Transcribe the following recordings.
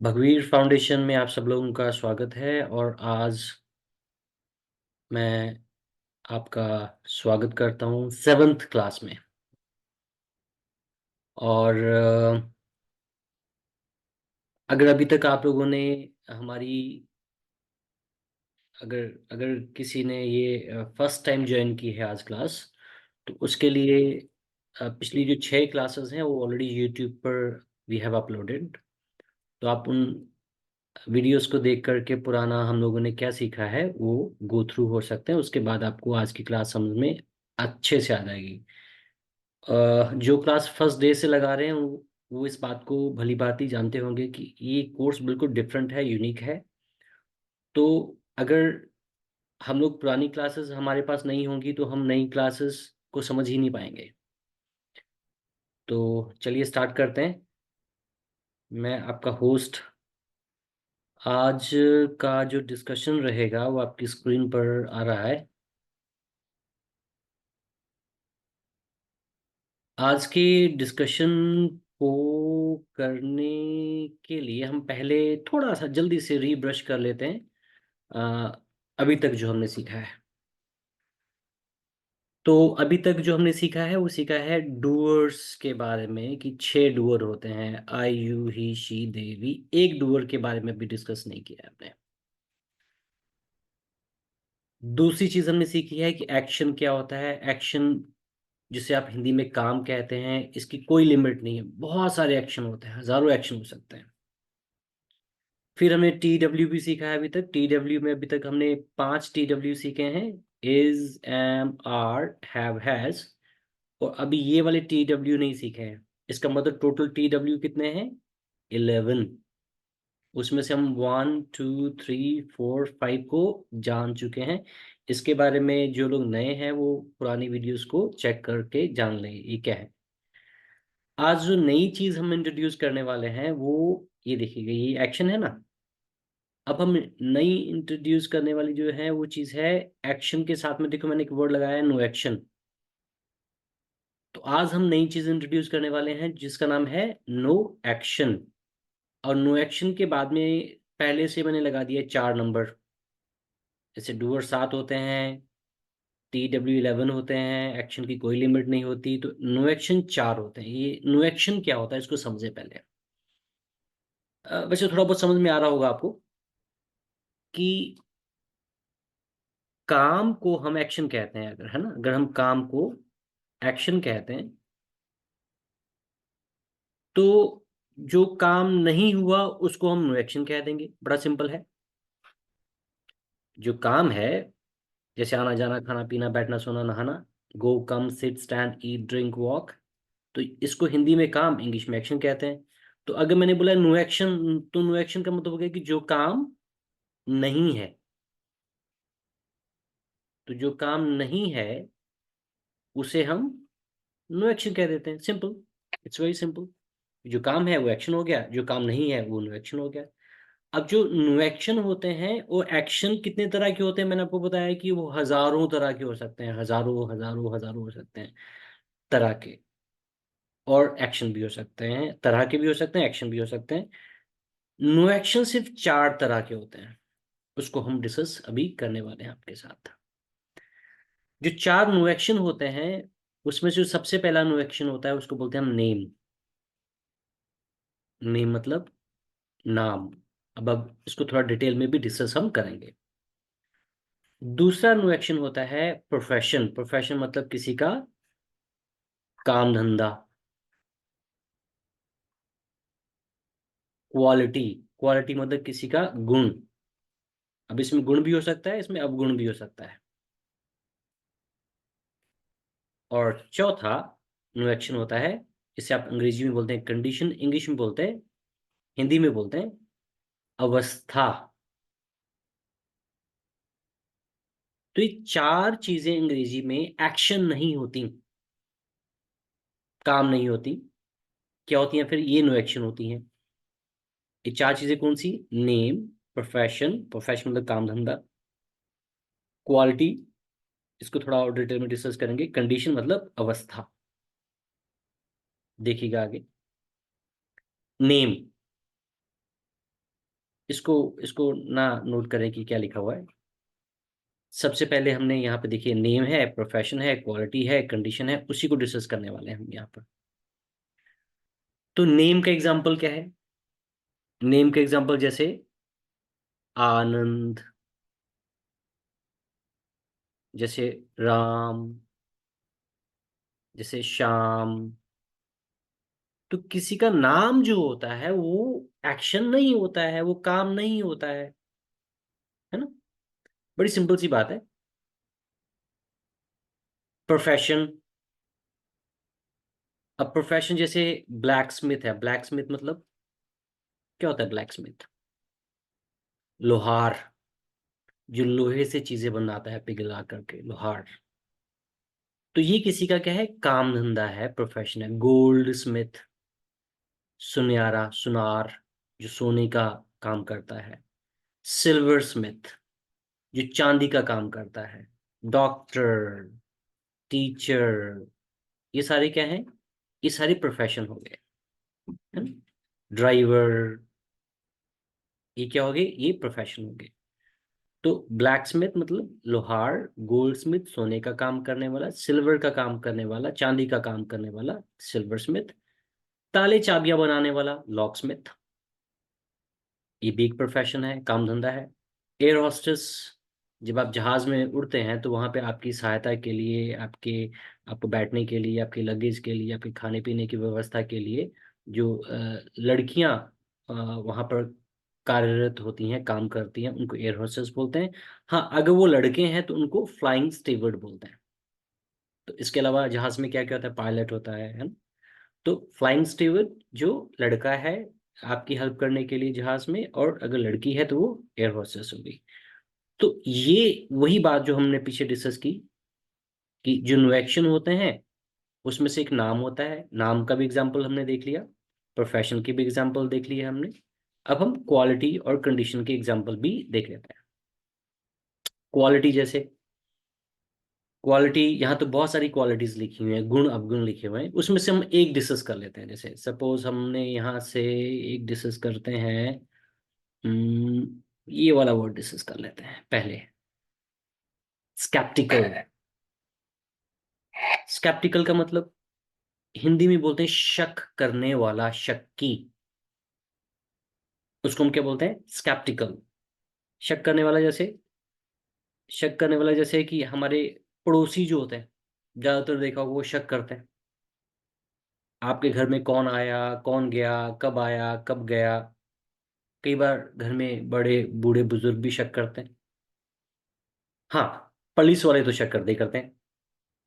भगवीर foundation में आप सब लोगों का स्वागत है। और आज मैं आपका स्वागत करता हूँ 7th क्लास में। और अगर अभी तक आप लोगों ने हमारी अगर अगर किसी ने ये फर्स्ट टाइम ज्वाइन की है आज क्लास, तो उसके लिए पिछली जो 6 क्लासेस हैं वो ऑलरेडी यूट्यूब पर वी हैव अपलोडेड। तो आप उन वीडियोस को देख करके पुराना हम लोगों ने क्या सीखा है वो गो थ्रू हो सकते हैं। उसके बाद आपको आज की क्लास समझ में अच्छे से आ जाएगी। जो क्लास फर्स्ट डे से लगा रहे हैं वो इस बात को भली भांति जानते होंगे कि ये कोर्स बिल्कुल डिफरेंट है, यूनिक है। तो अगर हम लोग पुरानी क्लासेस हमारे पास नहीं होंगी तो हम नई क्लासेस को समझ ही नहीं पाएंगे। तो चलिए स्टार्ट करते हैं। मैं आपका होस्ट। आज का जो डिस्कशन रहेगा वो आपकी स्क्रीन पर आ रहा है। आज के डिस्कशन को करने के लिए हम पहले थोड़ा सा जल्दी से रीब्रश कर लेते हैं अभी तक जो हमने सीखा है। तो अभी तक जो हमने सीखा है वो सीखा है डूअर्स के बारे में कि 6 डूअर होते हैं, I you he she they we. एक डूअर के बारे में भी डिस्कस नहीं किया है आपने। दूसरी चीज हमने सीखी है कि एक्शन क्या होता है। एक्शन जिसे आप हिंदी में काम कहते हैं, इसकी कोई लिमिट नहीं है, बहुत सारे एक्शन होते हैं, हजारों एक्शन हो सकते हैं। फिर हमने टी डब्ल्यू भी सीखा है। अभी तक टी डब्ल्यू में अभी तक हमने 5 TW सीखे हैं। Is, am, are, have, has. और अभी ये वाले टी डब्ल्यू नहीं सीखे हैं। इसका मतलब टोटल टी डब्ल्यू कितने हैं? 11। उसमें से हम 1 2 3 4 5 को जान चुके हैं। इसके बारे में जो लोग नए हैं वो पुरानी वीडियोस को चेक करके जान लें ये क्या है। आज जो नई चीज हम इंट्रोड्यूस करने वाले हैं वो ये देखिएगा, ये एक्शन है ना। अब हम नई इंट्रोड्यूस करने वाली जो है वो चीज है एक्शन के साथ में। देखो मैंने एक वर्ड लगाया है, नो एक्शन। तो आज हम नई चीज इंट्रोड्यूस करने वाले हैं जिसका नाम है नो एक्शन। और नो एक्शन के बाद में पहले से मैंने लगा दिया 4 नंबर। जैसे डूअर 7 होते हैं, TW 11 होते हैं, एक्शन की कोई लिमिट नहीं होती। तो नो एक्शन 4 होते हैं। ये नो एक्शन क्या होता है इसको समझे पहले। वैसे थोड़ा बहुत समझ में आ रहा होगा आपको कि काम को हम एक्शन कहते हैं, अगर है ना, अगर हम काम को एक्शन कहते हैं तो जो काम नहीं हुआ उसको हम नो एक्शन कह देंगे। बड़ा सिंपल है। जो काम है, जैसे आना जाना, खाना पीना, बैठना सोना नहाना, go come sit stand eat drink walk, तो इसको हिंदी में काम, इंग्लिश में एक्शन कहते हैं। तो अगर मैंने बोला नो एक्शन, तो नो एक्शन का मतलब हो गया कि जो काम नहीं है। तो जो काम नहीं है उसे हम नो एक्शन कह देते हैं। Simple, it's very simple. जो काम है वो एक्शन हो गया, जो काम नहीं है वो नो एक्शन हो गया। अब जो नो एक्शन होते हैं वो एक्शन कितने तरह के होते हैं मैंने आपको बताया कि वो हजारों तरह के हो सकते हैं, हजारों हजारों हजारों हो सकते हैं तरह के। और एक्शन भी हो सकते हैं, तरह के भी हो सकते हैं, एक्शन भी हो सकते हैं। नो एक्शन सिर्फ 4 तरह के होते हैं। उसको हम डिस्कस अभी करने वाले हैं आपके साथ। जो 4 नो एक्शन होते हैं उसमें से जो सबसे पहला नो एक्शन होता है उसको बोलते हैं हम नेम। नेम मतलब नाम। अब इसको थोड़ा डिटेल में भी डिस्कस हम करेंगे। दूसरा नो एक्शन होता है प्रोफेशन। प्रोफेशन मतलब किसी का काम धंधा। क्वालिटी, क्वालिटी मतलब किसी का गुण। अब इसमें गुण भी हो सकता है, इसमें अवगुण भी हो सकता है। और चौथा नो एक्शन होता है, इसे आप अंग्रेजी में बोलते हैं कंडीशन, इंग्लिश में बोलते हैं, हिंदी में बोलते हैं अवस्था। तो ये 4 चीजें अंग्रेजी में एक्शन नहीं होती, काम नहीं होती। क्या होती हैं फिर? ये नो एक्शन होती हैं। ये 4 चीजें कौन सी? नेम, प्रोफेशन, प्रोफेशन मतलब काम धंधा, क्वालिटी, इसको थोड़ा और डिटेल में डिस्कस करेंगे, कंडीशन मतलब अवस्था। देखिएगा आगे। नेम, इसको इसको ना नोट करें कि क्या लिखा हुआ है। सबसे पहले हमने यहाँ पे देखिए नेम है, प्रोफेशन है, क्वालिटी है, कंडीशन है, उसी को डिस्कस करने वाले हैं हम यहाँ पर। तो नेम का एग्जांपल क्या है? नेम का एग्जांपल जैसे आनंद, जैसे राम, जैसे श्याम। तो किसी का नाम जो होता है वो एक्शन नहीं होता है, वो काम नहीं होता है ना। बड़ी सिंपल सी बात है। प्रोफेशन, अब प्रोफेशन जैसे ब्लैक स्मिथ है। ब्लैक स्मिथ मतलब क्या होता है? ब्लैक स्मिथ लोहार, जो लोहे से चीजें बनाता है पिघला करके, लोहार। तो ये किसी का क्या है? काम धंधा है, प्रोफेशन है। गोल्ड स्मिथ, सुनयारा, सुनार, जो सोने का काम करता है। सिल्वर स्मिथ, जो चांदी का काम करता है। डॉक्टर, टीचर, ये सारे क्या हैं? ये सारे प्रोफेशन हो गए, है ना। ड्राइवर, ये क्या हो गए? ये प्रोफेशन हो गए। तो ब्लैक स्मिथ मतलब लोहार, गोल्ड स्मिथ सोने का काम करने वाला, सिल्वर का काम करने वाला, चांदी का काम करने वाला सिल्वर स्मिथ, ताले चाबियां बनाने वाला लॉक स्मिथ, ये भी एक प्रोफेशन है, काम धंधा है। एयर होस्टेस, जब आप जहाज में उड़ते हैं तो वहां पे आपकी सहायता के लिए, आपको बैठने के लिए, आपके लगेज के लिए, आपके खाने पीने की व्यवस्था के लिए जो लड़कियां वहां पर कार्यरत होती हैं, काम करती हैं, उनको एयर होस्टेस बोलते हैं। हाँ, अगर वो लड़के हैं तो उनको फ्लाइंग स्टीवर्ड बोलते हैं। तो इसके अलावा जहाज में क्या क्या होता है? पायलट होता है ना। तो फ्लाइंग स्टीवर्ड जो लड़का है आपकी हेल्प करने के लिए जहाज में, और अगर लड़की है तो वो एयर होस्टेस होगी। तो ये वही बात जो हमने पीछे डिस्कस की, कि जो इन्वेक्शन होते हैं उसमें से एक नाम होता है। नाम का भी एग्जाम्पल हमने देख लिया, प्रोफेशन की भी एग्जाम्पल देख लिया हमने। अब हम क्वालिटी और कंडीशन के एग्जाम्पल भी देख लेते हैं। क्वालिटी जैसे, क्वालिटी यहाँ तो बहुत सारी क्वालिटीज लिखी हुई हैं, गुण अवगुण लिखे हुए हैं, उसमें से हम एक डिस्कस कर लेते हैं। जैसे सपोज हमने यहाँ से एक डिस्कस करते हैं। ये वाला वर्ड डिस्कस कर लेते हैं पहले, स्केप्टिकल। स्केप्टिकल का मतलब हिंदी में बोलते हैं शक करने वाला, शक्की। उसको हम क्या बोलते हैं? स्केप्टिकल। शक करने वाला जैसे, शक करने वाला जैसे कि हमारे पड़ोसी जो होते हैं, ज्यादातर देखा होगा वो शक करते हैं। आपके घर में कौन आया, कौन गया, कब आया, कब गया। कई बार घर में बड़े बूढ़े बुजुर्ग भी शक करते हैं। हाँ, पुलिस वाले तो शक करते ही करते हैं।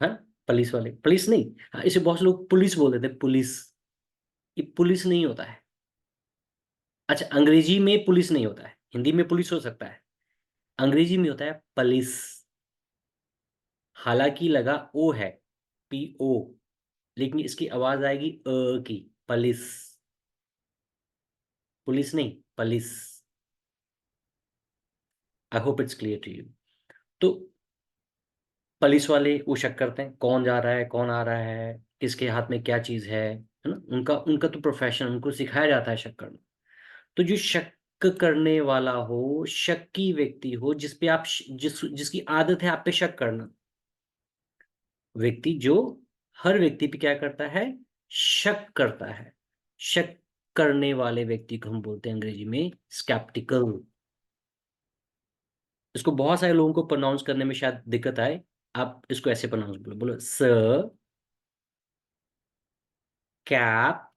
हाँ, पुलिस वाले, पुलिस नहीं, हाँ, इसे बहुत लोग पुलिस बोल देते हैं, पुलिस। ये पुलिस नहीं होता है। अच्छा, अंग्रेजी में पुलिस नहीं होता है, हिंदी में पुलिस हो सकता है, अंग्रेजी में होता है पुलिस। हालांकि लगा ओ है, PO, लेकिन इसकी आवाज आएगी की, पुलिस। पुलिस नहीं, police. I hope it's clear to you. तो पुलिस वाले वो शक करते हैं कौन जा रहा है, कौन आ रहा है, किसके हाथ में क्या चीज है ना। उनका उनका तो प्रोफेशन, उनको सिखाया जाता है शक करना। तो जो शक करने वाला हो, शक्की व्यक्ति हो, जिस पे आप जिसकी आदत है आप पे शक करना, व्यक्ति जो हर व्यक्ति पे क्या करता है? शक करता है। शक करने वाले व्यक्ति को हम बोलते हैं अंग्रेजी में स्केप्टिकल। इसको बहुत सारे लोगों को प्रोनाउंस करने में शायद दिक्कत आए। आप इसको ऐसे प्रोनाउंस बोलो, बोलो स कैप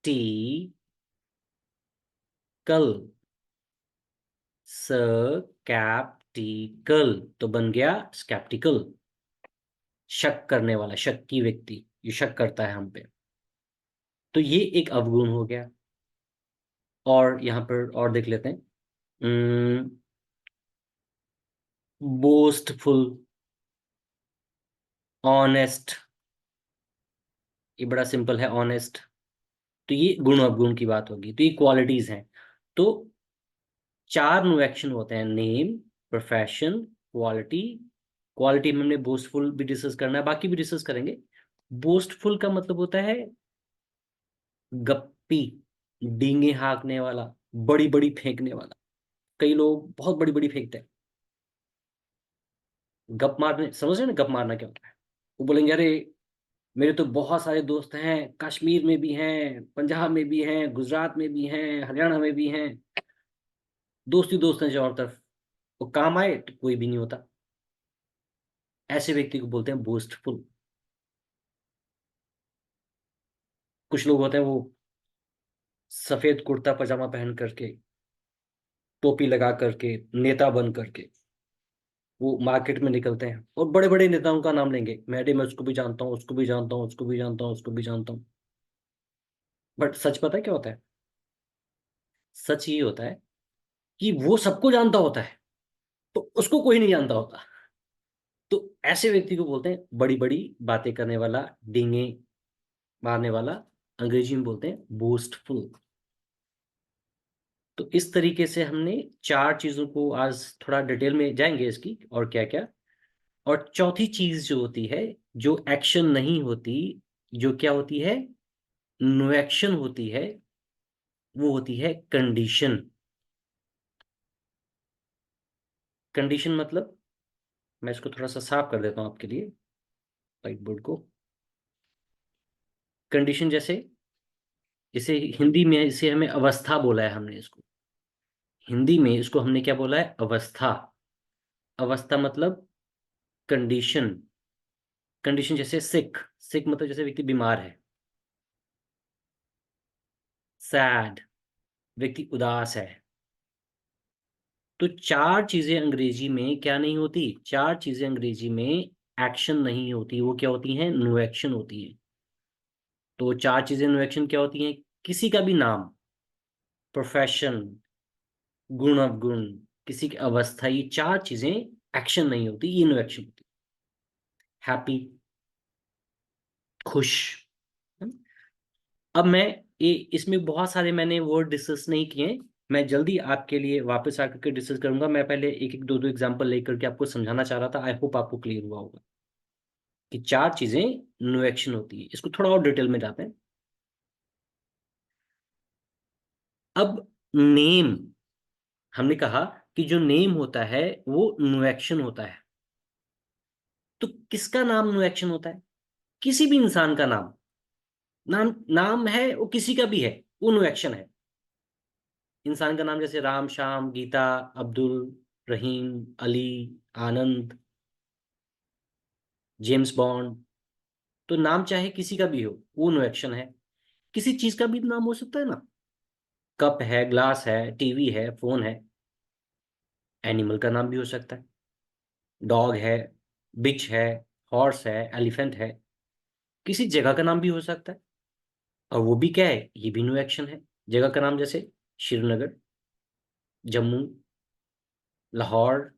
टी कल। स कैप टी कल, तो बन गया स्केप्टिकल। शक करने वाला, शक्की व्यक्ति, ये शक करता है हम पे। तो ये एक अवगुण हो गया। और यहाँ पर और देख लेते हैं, बोस्टफुल, ऑनेस्ट। ये बड़ा सिंपल है, ऑनेस्ट। तो ये गुण अवगुण की बात होगी, तो ये क्वालिटीज हैं। तो चार नो एक्शन होते हैं: नेम, प्रोफेशन, क्वालिटी। क्वालिटी में हमने बोस्टफुल भी डिस्कस करना है, बाकी भी डिस्कस करेंगे। बोस्टफुल का मतलब होता है गप्पी, डींगे हाँकने वाला, बड़ी बड़ी फेंकने वाला। कई लोग बहुत बड़ी बड़ी फेंकते हैं। गप मारने, समझ रहे हैं ना गप मारना क्या होता है? वो बोलेंगे अरे मेरे तो बहुत सारे दोस्त हैं, कश्मीर में भी हैं, पंजाब में भी हैं, गुजरात में भी हैं, हरियाणा में भी हैं। दोस्त ही दोस्त हैं चारों तरफ। वो काम आए तो कोई भी नहीं होता। ऐसे व्यक्ति को बोलते हैं बोस्टफुल। कुछ लोग होते हैं वो सफेद कुर्ता पजामा पहन करके, टोपी लगा करके, नेता बन करके वो मार्केट में निकलते हैं और बड़े बड़े नेताओं का नाम लेंगे, मैं उसको भी जानता हूँ, उसको भी जानता हूँ, उसको भी जानता हूँ, उसको भी जानता हूँ। बट सच पता है क्या होता है? सच ये होता है कि वो सबको जानता होता है, तो उसको कोई नहीं जानता होता। तो ऐसे व्यक्ति को बोलते हैं बड़ी बड़ी बातें करने वाला, डींगे मारने वाला। अंग्रेजी में बोलते हैं बोस्टफुल। तो इस तरीके से हमने चार चीजों को आज थोड़ा डिटेल में जाएंगे इसकी और क्या क्या। और चौथी चीज जो होती है, जो एक्शन नहीं होती, जो क्या होती है, नो एक्शन होती है, वो होती है कंडीशन। कंडीशन मतलब, मैं इसको थोड़ा सा साफ कर देता हूं आपके लिए, व्हाइट बोर्ड को। कंडीशन जैसे, इसे हिंदी में इसे हमें अवस्था बोला है हमने इसको। हिंदी में इसको हमने क्या बोला है? अवस्था। अवस्था मतलब कंडीशन। कंडीशन जैसे सिक, सिक मतलब जैसे व्यक्ति बीमार है। सैड, व्यक्ति उदास है। तो चार चीजें अंग्रेजी में क्या नहीं होती? चार चीजें अंग्रेजी में एक्शन नहीं होती, वो क्या होती हैं? नो एक्शन होती है। तो चार चीजें नो एक्शन क्या होती हैं? किसी का भी नाम, प्रोफेशन, गुण अवगुण, किसी की अवस्था, ये चार चीजें एक्शन नहीं होती, ये नो एक्शन होती। हैप्पी, खुश। है? अब मैं इसमें बहुत सारे मैंने वर्ड डिस्कस नहीं किए। मैं जल्दी आपके लिए वापस आकर के डिस्कस करूंगा। मैं पहले एक एक दो दो एग्जांपल लेकर के आपको समझाना चाह रहा था। आई होप आपको क्लियर हुआ होगा कि चार चीजें नो एक्शन होती है। इसको थोड़ा और डिटेल में जाते हैं। अब नेम, हमने कहा कि जो नेम होता है वो नो एक्शन होता है। तो किसका नाम नो एक्शन होता है? किसी भी इंसान का नाम। नाम नाम है वो किसी का भी है, वो नो एक्शन है। इंसान का नाम जैसे राम, श्याम, गीता, अब्दुल, रहीम, अली, आनंद, जेम्स बॉन्ड। तो नाम चाहे किसी का भी हो, वो नो एक्शन है। किसी चीज का भी नाम हो सकता है ना। कप है, ग्लास है, टीवी है, फोन है। एनिमल का नाम भी हो सकता है। डॉग है, बिच है, हॉर्स है, एलिफेंट है। किसी जगह का नाम भी हो सकता है, और वो भी क्या है? ये भी नो एक्शन है। जगह का नाम जैसे श्रीनगर, जम्मू, लाहौर,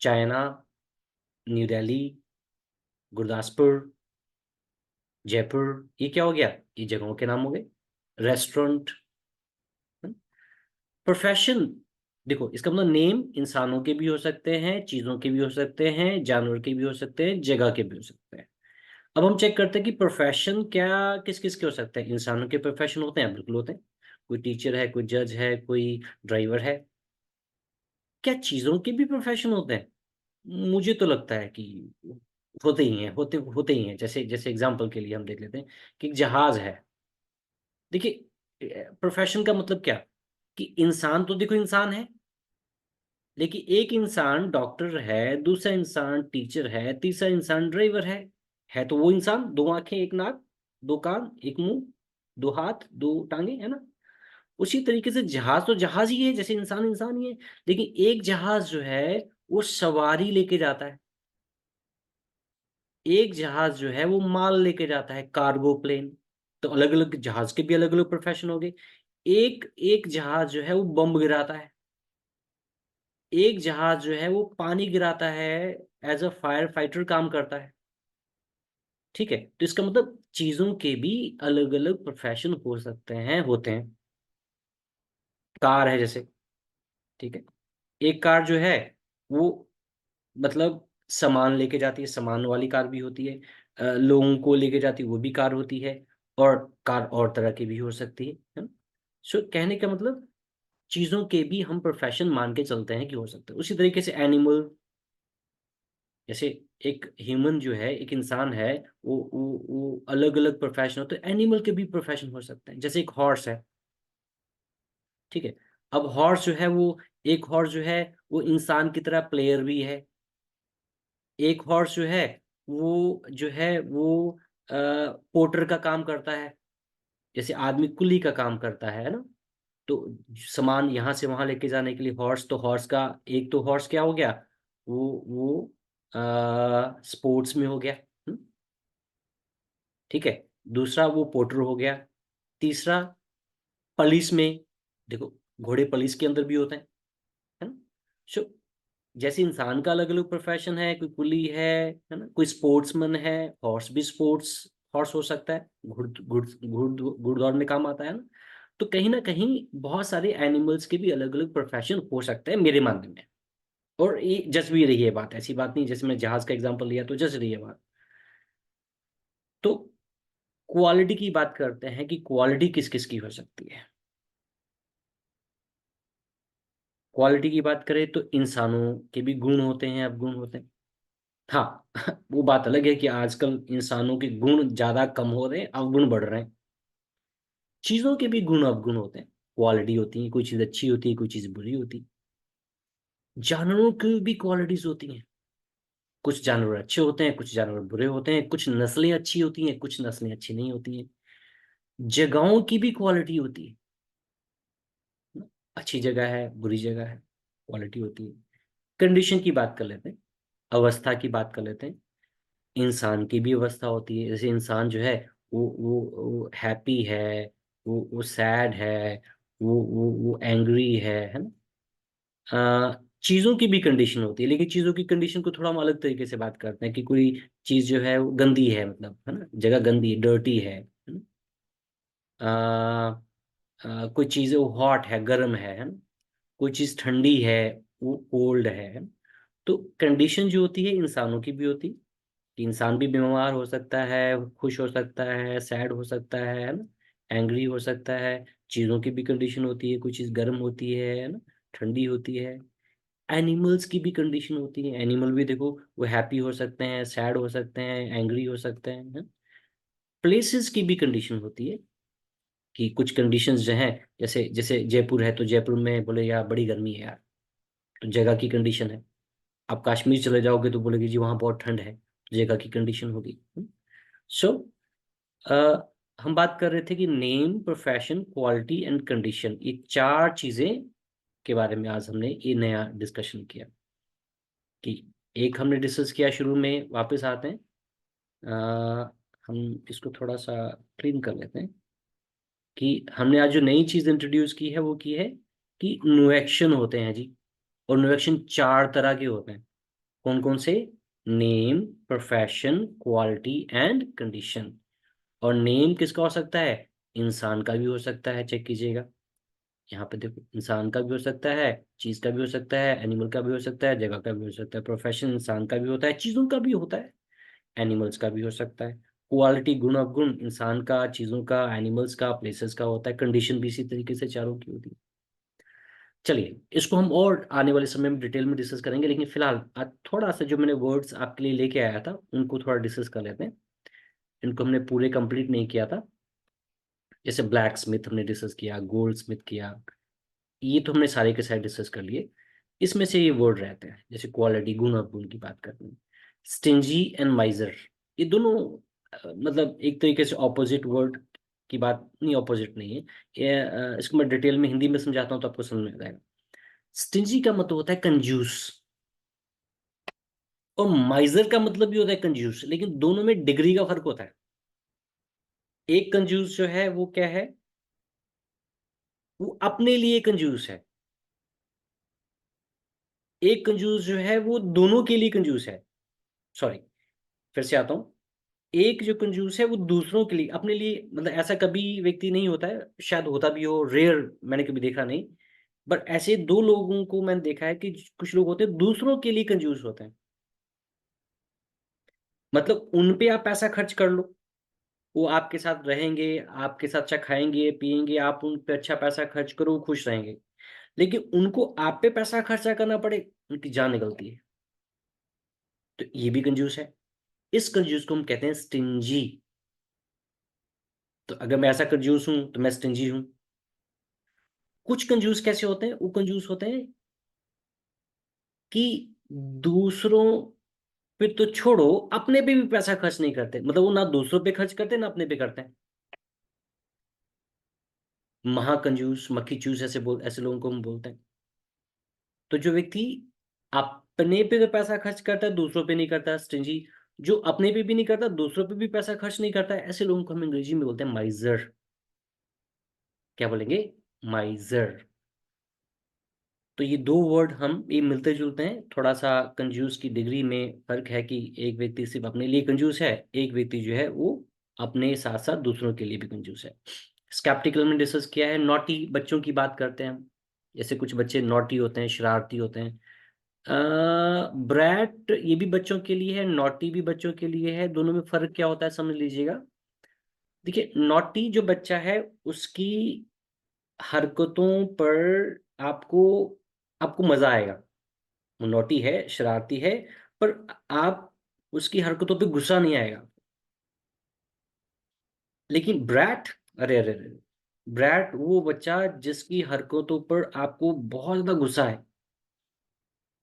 चाइना, न्यू दिल्ली, गुरदासपुर, जयपुर। ये क्या हो गया? ये जगहों के नाम हो गए। रेस्टोरेंट। प्रोफेशन, देखो इसका मतलब नेम इंसानों के भी हो सकते हैं, चीजों के भी हो सकते हैं, जानवर के भी हो सकते हैं, जगह के भी हो सकते हैं। अब हम चेक करते हैं कि प्रोफेशन क्या किस किस के हो सकते हैं। इंसानों के प्रोफेशन होते हैं, बिल्कुल होते हैं। कोई टीचर है, कोई जज है, कोई ड्राइवर है। क्या चीजों के भी प्रोफेशन होते हैं? मुझे तो लगता है कि होते ही हैं, होते होते ही हैं। जैसे जैसे एग्जांपल के लिए हम देख लेते हैं कि एक जहाज है। देखिए, प्रोफेशन का मतलब क्या? कि इंसान तो देखो इंसान है, लेकिन एक इंसान डॉक्टर है, दूसरा इंसान टीचर है, तीसरा इंसान ड्राइवर है तो वो इंसान, दो आंखें, एक नाक, दो कान, एक मुंह, दो हाथ, दो टांगे, है ना। उसी तरीके से जहाज तो जहाज ही है, जैसे इंसान इंसान ही है। लेकिन एक जहाज जो है वो सवारी लेके जाता है। एक जहाज जो है वो माल लेके जाता है, कार्गो प्लेन। तो अलग अलग जहाज के भी अलग अलग प्रोफेशन हो गए। एक एक जहाज जो है वो बम गिराता है। एक जहाज जो है वो पानी गिराता है, एज अ फायर फाइटर काम करता है। ठीक है, तो इसका मतलब चीजों के भी अलग अलग प्रोफेशन हो सकते हैं, होते हैं। कार है जैसे, ठीक है। एक कार जो है वो मतलब सामान लेके जाती है, सामान वाली कार भी होती है। लोगों को लेके जाती है, वो भी कार होती है। और कार और तरह की भी हो सकती है ना। सो कहने का मतलब चीजों के भी हम प्रोफेशन मान के चलते हैं कि हो सकता है। उसी तरीके से एनिमल, जैसे एक ह्यूमन जो है, एक इंसान है, वो अलग अलग प्रोफेशन होते हैं, एनिमल के भी प्रोफेशन हो सकते हैं। जैसे एक हॉर्स है, ठीक है। अब हॉर्स जो है वो, एक हॉर्स जो है वो इंसान की तरह प्लेयर भी है। एक हॉर्स जो है वो पोर्टर का काम करता है, जैसे आदमी कुली का काम करता है ना। तो सामान यहाँ से वहां लेके जाने के लिए हॉर्स, तो हॉर्स का एक तो हॉर्स क्या हो गया, वो स्पोर्ट्स में हो गया। हम्म, ठीक है। दूसरा वो पोर्टर हो गया। तीसरा पुलिस में, देखो घोड़े पुलिस के अंदर भी होते हैं, है ना। सो जैसे इंसान का अलग अलग प्रोफेशन है, कोई कुली है ना, कोई स्पोर्ट्समैन है, हॉर्स भी स्पोर्ट्स हॉर्स हो सकता है, घुड़दौड़ में काम आता है ना। तो कहीं ना कहीं बहुत सारे एनिमल्स के भी अलग अलग प्रोफेशन हो सकते हैं मेरे मानने में। और ये जच भी रही है बात, ऐसी बात नहीं, जैसे मैं जहाज का एग्जांपल लिया तो जच रही है बात। तो क्वालिटी की बात करते हैं कि क्वालिटी किस किस की हो सकती है। क्वालिटी की बात करें तो इंसानों के भी गुण होते हैं, अवगुण होते हैं। हाँ वो बात अलग है कि आजकल इंसानों के गुण ज्यादा कम हो रहे हैं, अवगुण बढ़ रहे हैं। चीजों के भी गुण अवगुण होते हैं, क्वालिटी होती है, कोई चीज अच्छी होती है, कोई चीज बुरी होती है। जानवरों की भी क्वालिटीज होती हैं, कुछ जानवर अच्छे होते हैं, कुछ जानवर बुरे होते हैं, कुछ नस्लें अच्छी होती हैं, कुछ नस्लें अच्छी नहीं होती हैं। जगहों की भी क्वालिटी होती है, अच्छी जगह है, बुरी जगह है, क्वालिटी होती है। कंडीशन की बात कर लेते हैं, अवस्था की बात कर लेते हैं। इंसान की भी अवस्था होती है, जैसे इंसान जो है वो हैप्पी है, वो सैड है, वो एंग्री है ना। चीजों की भी कंडीशन होती है, लेकिन चीजों की कंडीशन को थोड़ा हम अलग तरीके से बात करते हैं कि कोई चीज जो है वो गंदी है, मतलब है ना, जगह गंदी है, डर्टी है ना? कोई चीज वो हॉट है, गर्म है ना। कोई चीज ठंडी है, वो कोल्ड है ना? तो कंडीशन जो होती है इंसानों की भी होती है, कि इंसान भी बीमार हो सकता है, खुश हो सकता है, सैड हो सकता है ना, एंग्री हो सकता है। चीज़ों की भी कंडीशन होती है, कोई चीज़ गर्म होती है ना, ठंडी होती है। एनिमल्स की भी कंडीशन होती है, एनिमल भी देखो वो हैप्पी हो सकते हैं, सैड हो सकते हैं, एंग्री हो सकते हैं ना? प्लेसेस की भी कंडीशन होती है, कि कुछ कंडीशंस जो हैं, जैसे जैसे जयपुर है तो जयपुर में बोले यार बड़ी गर्मी है यार, तो जगह की कंडीशन है। आप कश्मीर चले जाओगे तो बोलेगे जी वहाँ बहुत ठंड है, तो जगह की कंडीशन होगी। सो हम बात कर रहे थे कि name, profession, quality and condition, ये चार चीजें के बारे में आज हमने ये नया डिस्कशन किया। कि एक हमने डिस्कस किया शुरू में, वापस आते हैं। हम इसको थोड़ा सा क्लीन कर लेते हैं। कि हमने आज जो नई चीज इंट्रोड्यूस की है वो की है कि न्यूएक्शन होते हैं जी। और न्यूएक्शन चार तरह के होते हैं। कौन कौन से? Name, profession, quality and condition. और नेम किसका हो सकता है? इंसान का भी हो सकता है, चेक कीजिएगा। यहाँ पे देखो, इंसान का भी हो सकता है, चीज का भी हो सकता है, एनिमल का भी हो सकता है, जगह का भी हो सकता है। प्रोफेशन इंसान का भी होता है, चीजों का भी होता है, एनिमल्स का भी हो सकता है। क्वालिटी, गुण अवगुण, इंसान का, चीजों का, एनिमल्स का, प्लेसेस का होता है। कंडीशन भी इसी तरीके से चारों की होती है। चलिए इसको हम और आने वाले समय में डिटेल में डिस्कस करेंगे, लेकिन फिलहाल आज थोड़ा सा जो मैंने वर्ड्स आपके लिए लेके आया था उनको थोड़ा डिस्कस कर लेते हैं। इनको हमने पूरे कंप्लीट नहीं किया था। जैसे ब्लैक स्मिथ हमने डिस्कस किया, गोल्ड स्मिथ किया, ये तो हमने सारे के सारे डिस्कस कर लिए। इसमें से ये वर्ड रहते हैं, जैसे क्वालिटी, गुण और गुण की बात करते हैं। स्टिंजी एंड माइजर, ये दोनों मतलब एक तरीके से ऑपोजिट वर्ड की बात नहीं, ऑपोजिट नहीं है ये। इसको मैं डिटेल में हिंदी में समझाता हूँ तो आपको समझ में आ जाएगा। स्टिंजी का मतलब होता है कंजूस, और माइजर का मतलब भी होता है कंजूस, लेकिन दोनों में डिग्री का फर्क होता है। एक कंजूस जो है वो क्या है, वो अपने लिए कंजूस है। एक कंजूस जो है वो दोनों के लिए कंजूस है। सॉरी, फिर से आता हूँ। एक जो कंजूस है वो दूसरों के लिए, अपने लिए, मतलब ऐसा कभी व्यक्ति नहीं होता है, शायद होता भी हो, रेयर, मैंने कभी देखा नहीं। बट ऐसे दो लोगों को मैंने देखा है कि कुछ लोग होते हैं दूसरों के लिए कंजूस होते हैं। मतलब उन पे आप पैसा खर्च कर लो, वो आपके साथ रहेंगे, आपके साथ अच्छा खाएँगे, पिएँगे, आप उन पे अच्छा पैसा खर्च करो, वो खुश रहेंगे। लेकिन उनको आप पे पैसा खर्चा करना पड़े, उनकी जान निकलती है। तो ये भी कंजूस है। इस कंजूस को हम कहते हैं स्टिंजी। तो अगर मैं ऐसा कंजूस हूँ, तो मैं स्टिंजी हूँ। कुछ कंजूस कैसे होते हैं? वो कंजूस होते हैं कि दूसरों पे तो छोड़ो, अपने पे भी पैसा खर्च नहीं करते। मतलब वो ना दूसरों पे खर्च करते, ना अपने पे करते हैं। महाकंजूस, मक्खी चूस ऐसे लोगों को हम बोलते हैं। तो जो व्यक्ति अपने पे तो पैसा खर्च करता है, दूसरों पे नहीं करता, स्टिंजी। जो अपने पे भी नहीं करता, दूसरों पे भी पैसा खर्च नहीं करता है, ऐसे लोगों को हम अंग्रेजी में बोलते हैं माइजर। क्या बोलेंगे? माइजर। तो ये दो वर्ड हम ये मिलते जुलते हैं। थोड़ा सा कंजूस की डिग्री में फर्क है कि एक व्यक्ति सिर्फ अपने लिए कंजूस है, एक व्यक्ति जो है वो अपने साथ साथ दूसरों के लिए भी कंजूस है। स्केप्टिकल में डिस्कस किया है। नॉटी बच्चों की बात करते हैं हम। जैसे कुछ बच्चे नॉटी होते हैं, शरारती होते हैं। ब्रैट ये भी बच्चों के लिए है, नॉटी भी बच्चों के लिए है। दोनों में फर्क क्या होता है समझ लीजिएगा। देखिए, नॉटी जो बच्चा है उसकी हरकतों पर आपको आपको मजा आएगा। वो नॉटी है, शरारती है, पर आप उसकी हरकतों पे गुस्सा नहीं आएगा। लेकिन ब्रैट, अरे अरे अरे, ब्रैट वो बच्चा जिसकी हरकतों पर आपको बहुत ज्यादा गुस्सा है।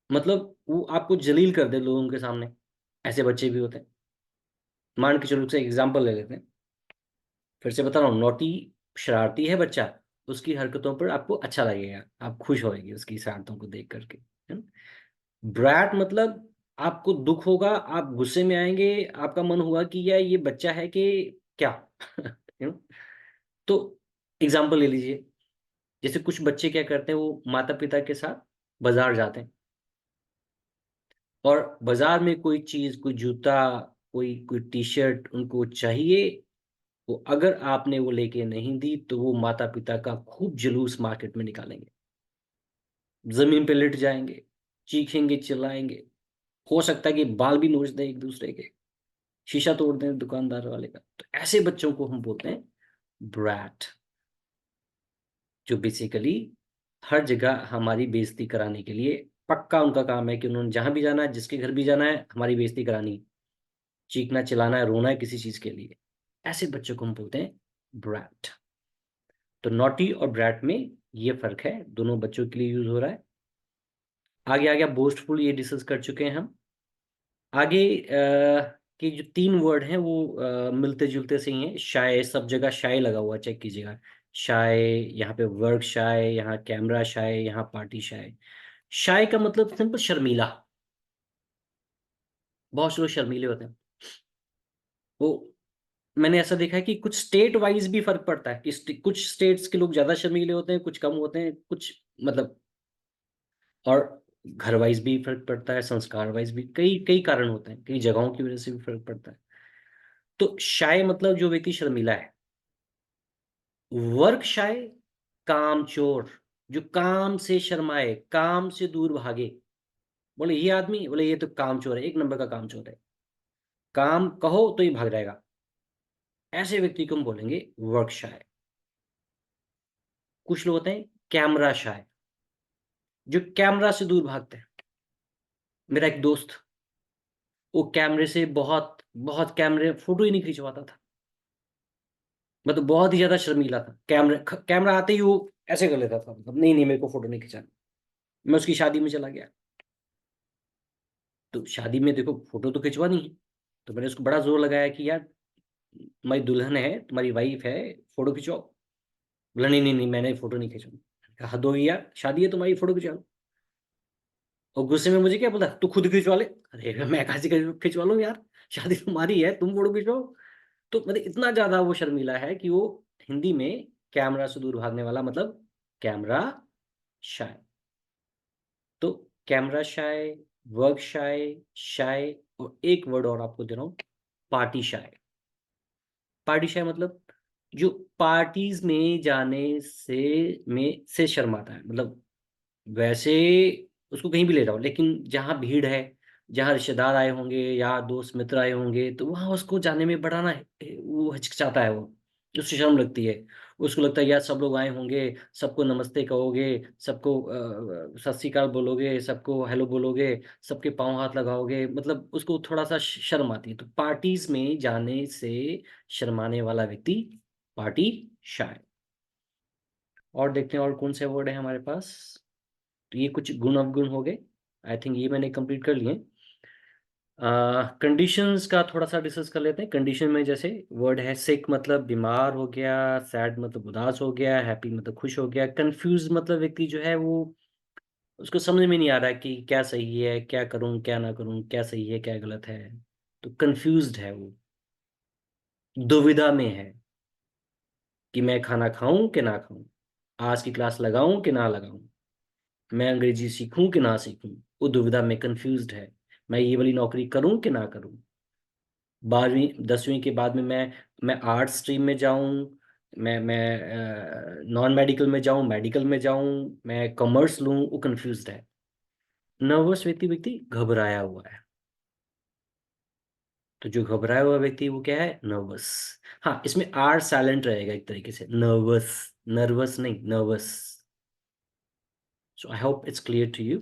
मतलब वो आपको जलील कर दे लोगों के सामने। ऐसे बच्चे भी होते हैं। मान के चलो, से एग्जाम्पल ले लेते हैं। फिर से बता रहा हूँ, नोटी शरारती है बच्चा, उसकी हरकतों पर आपको अच्छा लगेगा, आप खुश होएगी उसकी शरारतों को देख करके, है ना। ब्रैट मतलब आपको दुख होगा, आप गुस्से में आएंगे, आपका मन होगा कि यार ये बच्चा है कि क्या। You know. तो एग्जाम्पल ले लीजिए। जैसे कुछ बच्चे क्या करते हैं, वो माता पिता के साथ बाजार जाते हैं, और बाजार में कोई चीज, कोई जूता, कोई कोई टी शर्ट उनको चाहिए। तो अगर आपने वो लेके नहीं दी, तो वो माता पिता का खूब जुलूस मार्केट में निकालेंगे, जमीन पे लेट जाएंगे, चीखेंगे, चिल्लाएंगे। हो सकता है कि बाल भी नोच दें एक दूसरे के, शीशा तोड़ दें दुकानदार वाले का। तो ऐसे बच्चों को हम बोलते हैं ब्रैट, जो बेसिकली हर जगह हमारी बेइज्जती कराने के लिए पक्का उनका काम है कि उन्होंने जहां भी जाना है, जिसके घर भी जाना है, हमारी बेइज्जती करानी है, चीखना चिल्लाना है, रोना है किसी चीज के लिए। ऐसे बच्चों को हम बोलते हैं ब्रैट। तो नॉटी और ब्रैट में ये फर्क है, दोनों बच्चों के लिए यूज हो रहा है। आगे आ गया बोस्टफुल, ये डिस्कस कर चुके हैं हम। आगे के जो तीन वर्ड हैं वो मिलते जुलते से ही हैं। शाय, सब जगह शाय लगा हुआ, चेक कीजिएगा। शाय, यहाँ पे वर्क शाय, यहाँ कैमरा शाय, यहाँ पार्टी शाय। शाय का मतलब सिंपल शर्मीला। बहुत से लोग शर्मीले होते हैं। वो मैंने ऐसा देखा है कि कुछ स्टेट वाइज भी फर्क पड़ता है कि कुछ स्टेट्स के लोग ज्यादा शर्मीले होते हैं, कुछ कम होते हैं, कुछ मतलब। और घर वाइज भी फर्क पड़ता है, संस्कार वाइज भी, कई कई कारण होते हैं, कई जगहों की वजह से भी फर्क पड़ता है। तो शाय मतलब जो व्यक्ति शर्मीला है। वर्क शाय, काम चोर, जो काम से शर्माए, काम से दूर भागे। बोले ये आदमी, बोले ये तो काम चोर है, एक नंबर का काम चोर है, काम कहो तो ही भाग जाएगा। ऐसे व्यक्ति को हम बोलेंगे वर्क शाय। कुछ लोग होते हैं कैमरा शाय, जो कैमरा से दूर भागते हैं। मेरा एक दोस्त, वो कैमरे से बहुत बहुत कैमरे फोटो ही नहीं खिंचवाता था। मतलब बहुत ही ज्यादा शर्मीला था। कैमरा आते ही वो ऐसे कर लेता था, मतलब नहीं नहीं मेरे को फोटो नहीं खिंचाना। मैं उसकी शादी में चला गया। तो शादी में देखो फोटो तो खिंचवानी है। तो मैंने उसको बड़ा जोर लगाया कि यार तुम्हारी दुल्हन है, तुम्हारी वाइफ है, फोटो खिंचवाओ। बोला नहीं नहीं नहीं, मैंने फोटो नहीं खिंचवानी। मैंने कहा, हद होगी यार, शादी है तुम्हारी, फोटो खिंचवा लो। और गुस्से में मुझे क्या बोला, तू खुद खिंचवा ले। अरे मैं कहाँ से खिंचवा लूँ यार, शादी तुम्हारी है, तुम फोटो खिंचवाओ। तो मतलब इतना ज्यादा वो शर्मीला है कि वो हिंदी में कैमरा से दूर भागने वाला, मतलब कैमरा शाय। तो कैमरा शाय, वर्क शाय, शाय, और एक वर्ड और आपको दे रहा हूं, पार्टी शाय। पार्टी शाय मतलब जो पार्टीज में जाने से शर्माता है। मतलब वैसे उसको कहीं भी ले जाओ, लेकिन जहां भीड़ है, जहाँ रिश्तेदार आए होंगे या दोस्त मित्र आए होंगे, तो वहाँ उसको जाने में बड़ा ना वो हिचकिचाता है, वो उससे शर्म लगती है। उसको लगता है यार सब लोग आए होंगे, सबको नमस्ते कहोगे, सबको सत श्री अकाल बोलोगे, सबको हेलो बोलोगे, सबके पाँव हाथ लगाओगे, मतलब उसको थोड़ा सा शर्म आती है। तो पार्टीज में जाने से शर्माने वाला व्यक्ति पार्टी शाय। और देखते हैं और कौन से वर्ड है हमारे पास। तो ये कुछ गुण अवगुण हो गए, आई थिंक ये मैंने कंप्लीट कर लिए। कंडीशंस का थोड़ा सा डिस्कस कर लेते हैं। कंडीशन में जैसे वर्ड है सिक मतलब बीमार हो गया, सैड मतलब उदास हो गया, हैप्पी मतलब खुश हो गया, कंफ्यूज मतलब व्यक्ति जो है वो उसको समझ में नहीं आ रहा है कि क्या सही है, क्या करूं क्या ना करूं, क्या सही है क्या गलत है। तो कंफ्यूज्ड है वो, दुविधा में है कि मैं खाना खाऊं कि ना खाऊं, आज की क्लास लगाऊं कि ना लगाऊं, मैं अंग्रेजी सीखूं कि ना सीखूं। वो दुविधा में कंफ्यूज्ड है, मैं ये वाली नौकरी करूं कि ना करूं। 12वीं 10वीं के बाद में मैं आर्ट्स स्ट्रीम में जाऊं, मैं नॉन मेडिकल में जाऊं, मेडिकल में जाऊं, मैं कॉमर्स लूं, वो कंफ्यूज्ड है। नर्वस व्यक्ति व्यक्ति घबराया हुआ है। तो जो घबराया हुआ व्यक्ति वो क्या है, नर्वस। हाँ, इसमें आर साइलेंट रहेगा एक तरीके से, नर्वस, नर्वस नहीं, nervous. So I hope it's clear to you.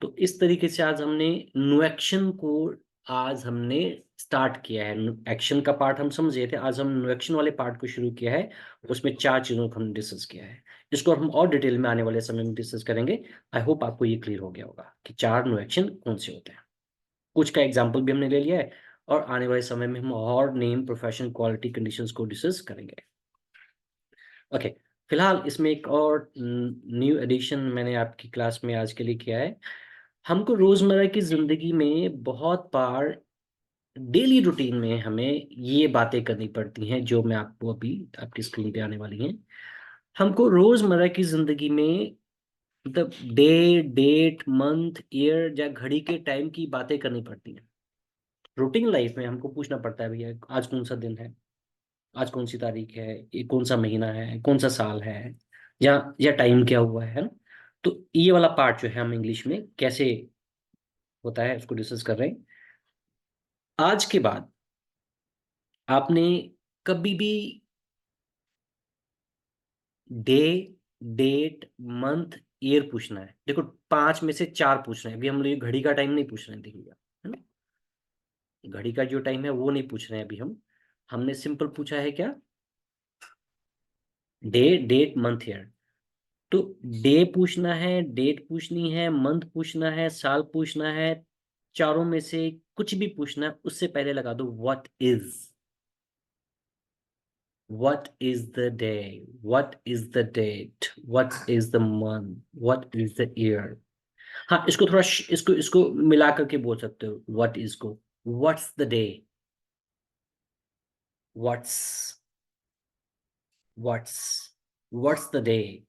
तो इस तरीके से आज हमने नो एक्शन को आज हमने स्टार्ट किया है। एक्शन का पार्ट हम समझे थे, आज हम नो एक्शन वाले पार्ट को शुरू किया है। उसमें 4 चीजों को हमने डिस्कस किया है। इसको हम और डिटेल में आने वाले समय में डिस्कस करेंगे। आई होप आपको ये क्लियर हो गया होगा कि 4 नो एक्शन कौन से होते हैं। कुछ का एग्जाम्पल भी हमने ले लिया है, और आने वाले समय में हम और नेम, प्रोफेशन, क्वालिटी, कंडीशंस को डिस्कस करेंगे। ओके, फिलहाल इसमें एक और न्यू एडिशन मैंने आपकी क्लास में आज के लिए किया है। हमको रोजमर्रा की जिंदगी में बहुत बार डेली रूटीन में हमें ये बातें करनी पड़ती हैं जो मैं आपको अभी आपकी स्क्रीन पे आने वाली हैं। हमको रोजमर्रा की जिंदगी में मतलब डे, डेट, मंथ, ईयर या घड़ी के टाइम की बातें करनी पड़ती हैं। रूटीन लाइफ में हमको पूछना पड़ता है भैया आज कौन सा दिन है, आज कौन सी तारीख है, ये कौन सा महीना है, कौन सा साल है, या टाइम क्या हुआ है ना। तो ये वाला पार्ट जो है हम इंग्लिश में कैसे होता है उसको डिस्कस कर रहे हैं। आज के बाद आपने कभी भी डे, डेट, मंथ, ईयर पूछना है। देखो 5 में से 4 पूछ रहे हैं, अभी हम लोग घड़ी का टाइम नहीं पूछ रहे हैं, देखिएगा, है ना। घड़ी का जो टाइम है वो नहीं पूछ रहे हैं अभी हम। हमने सिंपल पूछा है क्या, डे, डेट, मंथ, ईयर। तो डे पूछना है, डेट पूछनी है, मंथ पूछना है, साल पूछना है। चारों में से कुछ भी पूछना है, उससे पहले लगा दो what is. What is the day? What is the date? What is the month? What is the year? हाँ, इसको थोड़ा इसको इसको मिला करके बोल सकते हो what is को। What's the day? What's what's the day?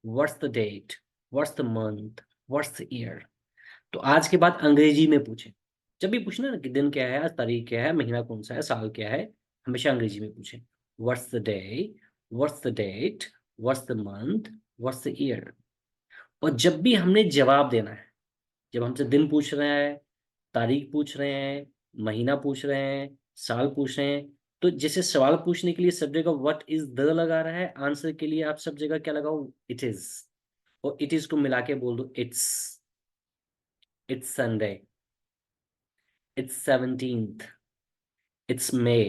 What's the date? What's the month? What's the year? तो आज के बाद अंग्रेजी में पूछें। जब भी पूछना ना कि दिन क्या है, आज तारीख क्या है, महीना कौन सा है, साल क्या है, हमेशा अंग्रेजी में पूछें। What's the day, what's the date, what's the month, what's the year. और जब भी हमने जवाब देना है, जब हमसे दिन पूछ रहे हैं, तारीख पूछ रहे हैं, महीना पूछ रहे हैं, साल पूछ रहे हैं, तो जैसे सवाल पूछने के लिए सब जगह व्हाट इज द लगा रहा है, आंसर के लिए आप सब जगह क्या लगाओ, इट इज। और इट इज को मिला के बोल दो it's Sunday, it's 17th, it's May,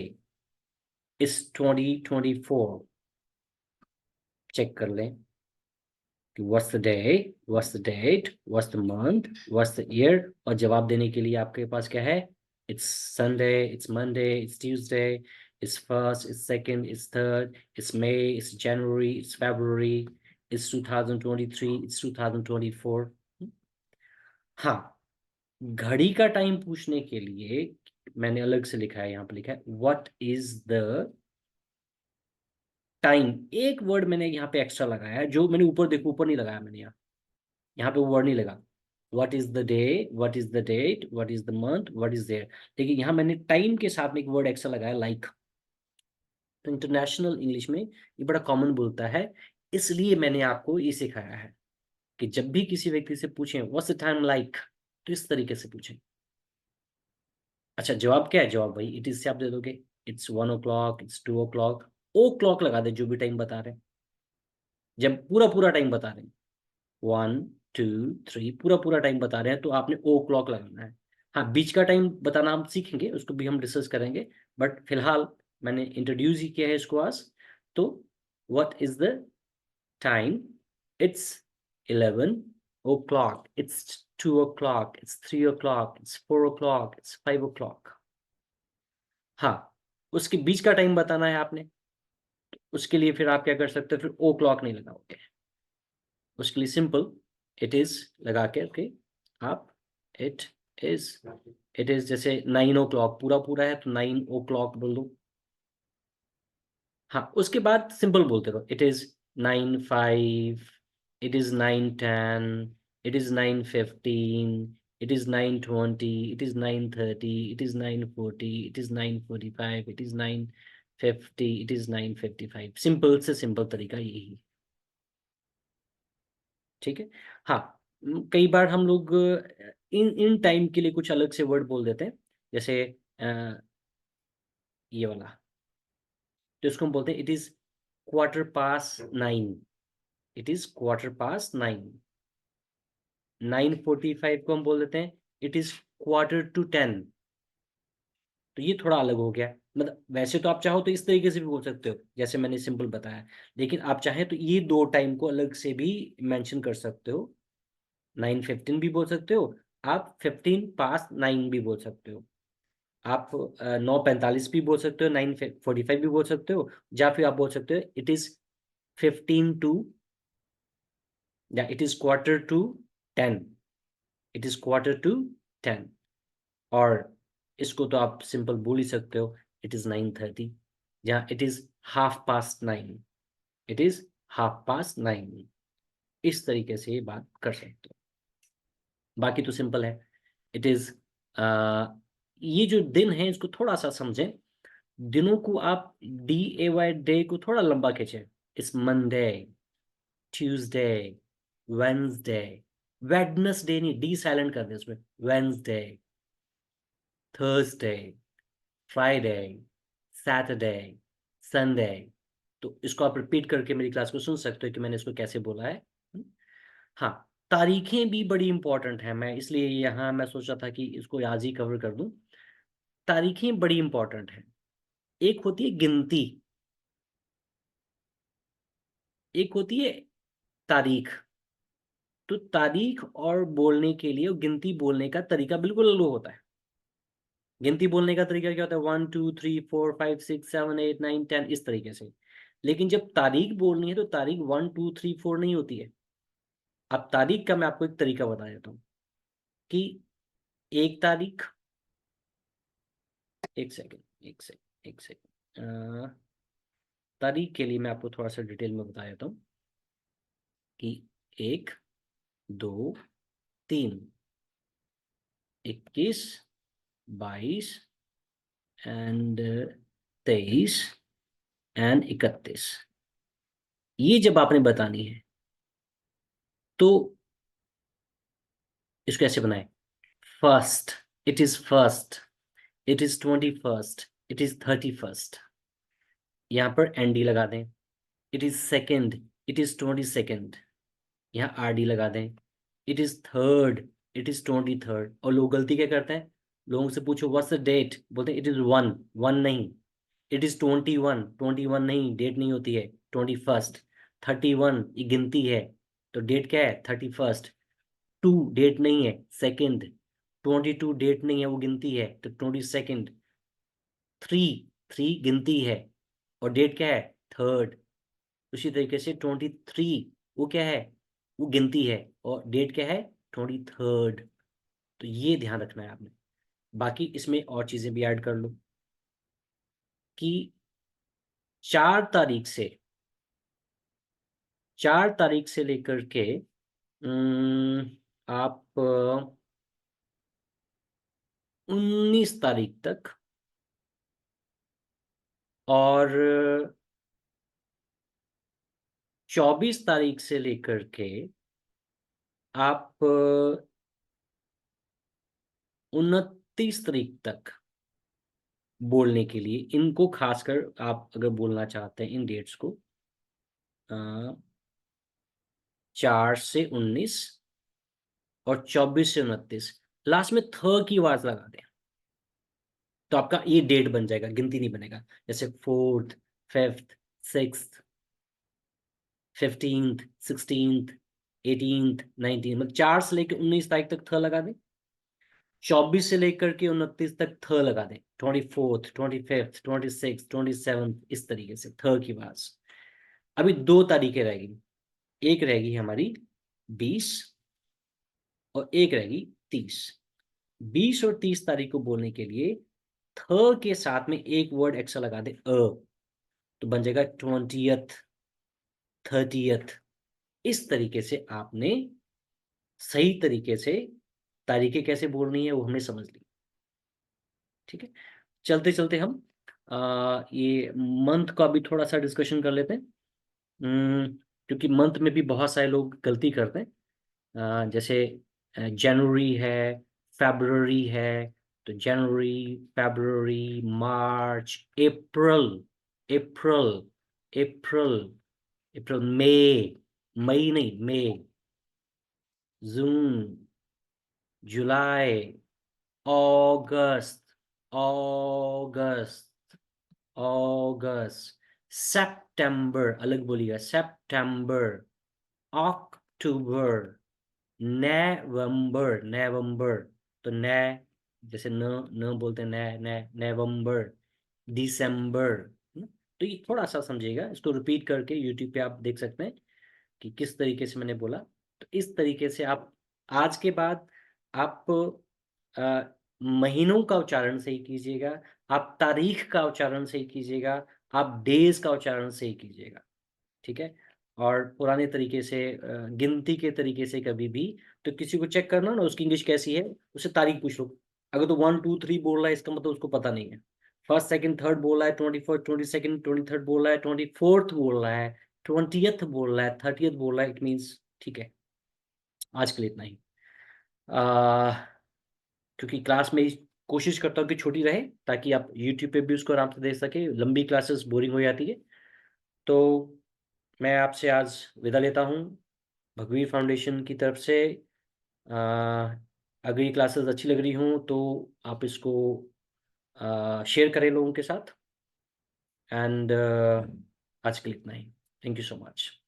it's 2024। Check कर लें कि what's the day, what's the date, what's the month, what's the year. और जवाब देने के लिए आपके पास क्या है, it's Sunday, it's Monday, it's Tuesday, it's first, it's second, it's third, it's May, it's January, it's February, it's 2023, it's 2024। हाँ, घड़ी का टाइम पूछने के लिए मैंने अलग से लिखा है, यहाँ पे लिखा है व्हाट इज द टाइम। एक वर्ड मैंने यहाँ पे एक्स्ट्रा लगाया है, जो मैंने ऊपर देखो, ऊपर नहीं लगाया मैंने, यहाँ पे वो वर्ड नहीं लगा। What is the day, what is the date, what is the month, what is there. लेकिन यहाँ मैंने टाइम के साथ में एक वर्ड एक्स्ट्रा लगाया, लाइक। तो इंटरनेशनल इंग्लिश में ये बड़ा कॉमन बोलता है, इसलिए मैंने आपको ये सिखाया है कि जब भी किसी व्यक्ति से पूछें व्हाट्स द टाइम लाइक, तो इस तरीके से पूछें। अच्छा जवाब क्या है? जवाब भाई इट इज से आप दे दोगे। It's 1 o'clock, it's 2 o'clock। O clock लगा दे जो भी टाइम बता रहे हैं, जब पूरा पूरा टाइम बता रहे हैं। 1 2 3 पूरा पूरा टाइम बता रहे हैं तो आपने ओ क्लॉक लगाना है। हाँ, बीच का टाइम बताना हम सीखेंगे, उसको भी हम डिस्कस करेंगे। बट फिलहाल मैंने इंट्रोड्यूस ही किया है इसको आज। तो what is the time? It's 11 o'clock, it's 2 o'clock, it's 3 o'clock, it's 4 o'clock, it's 5 o'clock। हाँ, उसके बीच का टाइम बताना है आपने। उसके लिए फिर आप क्या कर सकते हो? फिर ओ क्लॉक नहीं लगाओगे, उसके लिए सिंपल इट इज लगा के ओके आप इट इज, इट इज जैसे 9 o'clock पूरा पूरा है तो 9 o'clock बोल दो। हाँ, उसके बाद सिंपल बोलते रहो। It is 9:05, it is 9:10, it is 9:15, it is 9:20, it is 9:30, it is 9:40, it is 9:45, it is 9:50, it is 9:55। Simple से सिंपल तरीका यही है। ठीक है। हाँ, कई बार हम लोग इन इन टाइम के लिए कुछ अलग से वर्ड बोल देते हैं। जैसे ये वाला, तो इसको हम बोलते हैं इट इज 9:15। It is 9:15। 9:45 को हम बोल देते हैं इट इज 9:45। तो ये थोड़ा अलग हो गया। मतलब वैसे तो आप चाहो तो इस तरीके से भी बोल सकते हो जैसे मैंने सिंपल बताया, लेकिन आप चाहें तो ये दो टाइम को अलग से भी मेंशन कर सकते हो। 9:15 भी बोल सकते हो, आप 9:15 भी बोल सकते हो, आप 9:45 भी बोल सकते हो, 9:45 भी बोल सकते हो, या फिर आप बोल सकते हो इट इज 15 to, या इट इज 9:45। It is 9:45। और इसको तो आप सिंपल बोल ही सकते हो इट इज 9:30, या इट इज 9:30। It is 9:30। इस तरीके से ये बात कर सकते हो। बाकी तो सिंपल है। इट इज, ये जो दिन है इसको थोड़ा सा समझें। दिनों को आप DAY डे को थोड़ा लंबा खींचे। It's Monday, Tuesday, Wednesday. Wednesday नहीं, डी साइलेंट कर दे उसमें। Wednesday, Thursday, Friday, Saturday, Sunday. तो इसको आप रिपीट करके मेरी क्लास को सुन सकते हो कि मैंने इसको कैसे बोला है। हाँ, तारीखें भी बड़ी इंपॉर्टेंट है, मैं इसलिए यहाँ मैं सोच रहा था कि इसको आज ही कवर कर दूं। तारीखें बड़ी इंपॉर्टेंट है। एक होती है गिनती, एक होती है तारीख। तो तारीख और बोलने के लिए गिनती बोलने का तरीका बिल्कुल अलग होता है। गिनती बोलने का तरीका क्या होता है? 1 2 3 4 5 6 7 8 9 10, इस तरीके से। लेकिन जब तारीख बोलनी है तो तारीख 1 2 3 4 नहीं होती है। अब तारीख का मैं आपको एक तरीका बता देता हूँ कि एक तारीख, एक सेकंड, एक सेकंड, एक सेकंड, तारीख के लिए मैं आपको थोड़ा सा डिटेल में बता देता हूँ कि 1 2 3, 21, 22 एंड 23 एंड 31। ये जब आपने बतानी है तो इसको ऐसे बनाए। First, it is first, it is 21st, it is 31st। यहाँ पर ND लगा दें। It is second, it is 22nd। यहाँ RD लगा दें। It is third, it is 23rd। और लोग गलती क्या करते हैं? लोगों से पूछो व्हाट्स द डेट, बोलते हैं इट इज वन। वन नहीं, इट इज 21। 21 नहीं, डेट नहीं होती है। 21st। 31 ये गिनती है, तो डेट क्या है? 31st। 2 डेट नहीं है, सेकेंड। 22 डेट नहीं है, वो गिनती है, तो 22nd। 3, 3 गिनती है और डेट क्या है? थर्ड। उसी तरीके से 23 वो क्या है? वो गिनती है और डेट क्या है? 23rd। तो ये ध्यान रखना है आपने। बाकी इसमें और चीजें भी ऐड कर लो कि 4 तारीख से, 4 तारीख से लेकर के आप 19 तारीख तक, और 24 तारीख से लेकर के आप 29 तारीख तक बोलने के लिए, इनको खासकर आप अगर बोलना चाहते हैं इन डेट्स को, 4 से 19 और 24 से 29, लास्ट में थ की आवाज लगा दें, तो आपका ये डेट बन जाएगा, गिनती नहीं बनेगा। जैसे 4th, 5th, 6th, 15th, 16th, 18th, 19th, मतलब 4 से लेकर 19 तारीख तक थ लगा दें, 24 से लेकर के 29 तक थ लगा दें, 24th, 25th, 26th, 27th, इस तरीके से थ की आवाज। अभी 2 तारीखें रहेगी, एक रहेगी हमारी 20 और एक रहेगी 30। 20 और 30 तारीख को बोलने के लिए थ के साथ में एक वर्ड एक्स्ट्रा लगा दे, तो बन जाएगा 20th, 30th। इस तरीके से आपने सही तरीके से तारीखें कैसे बोलनी है वो हमने समझ ली। ठीक है, चलते चलते हम ये मंथ का भी थोड़ा सा डिस्कशन कर लेते हैं। क्योंकि मंथ में भी बहुत सारे लोग गलती करते हैं। जैसे जनवरी है, फरवरी है, तो जनवरी, फरवरी, मार्च, अप्रैल, अप्रैल, अप्रैल, अप्रैल, मई, मई नहीं, मई, जून, जुलाई, अगस्त, अगस्त, अगस्त, सितंबर, अलग बोलिएगा, सितंबर, अक्टूबर, नवंबर, नवंबर, तो न, जैसे न, न बोलते हैं, न, न, नवंबर, दिसंबर। तो ये थोड़ा सा समझिएगा, इसको रिपीट करके यूट्यूब पे आप देख सकते हैं कि किस तरीके से मैंने बोला। तो इस तरीके से आप आज के बाद आप अ, महीनों का उच्चारण सही कीजिएगा, आप तारीख का उच्चारण सही कीजिएगा, आप डेज का उच्चारण सही कीजिएगा। ठीक है, और पुराने तरीके से गिनती के तरीके से कभी भी, तो किसी को चेक करना ना उसकी इंग्लिश कैसी है, उससे तारीख पूछ लो। अगर तो 1 2 3 बोल रहा है, इसका मतलब उसको पता नहीं है। फर्स्ट सेकंड थर्ड बोल रहा है, 21st 22nd 23rd बोल रहा है, 24th बोल रहा है, 20th बोल रहा है, 30th बोल रहा है, इट मीन्स ठीक है। आज के लिए इतना ही। आ, क्योंकि क्लास में कोशिश करता हूँ कि छोटी रहे, ताकि आप यूट्यूब पे भी उसको आराम से देख सके, लंबी क्लासेस बोरिंग हो जाती है। तो मैं आपसे आज विदा लेता हूँ भगवीर फाउंडेशन की तरफ से। अ, अगर ये क्लासेस अच्छी लग रही हों तो आप इसको शेयर करें लोगों के साथ। एंड आज के लिए इतना ही। Thank you so much.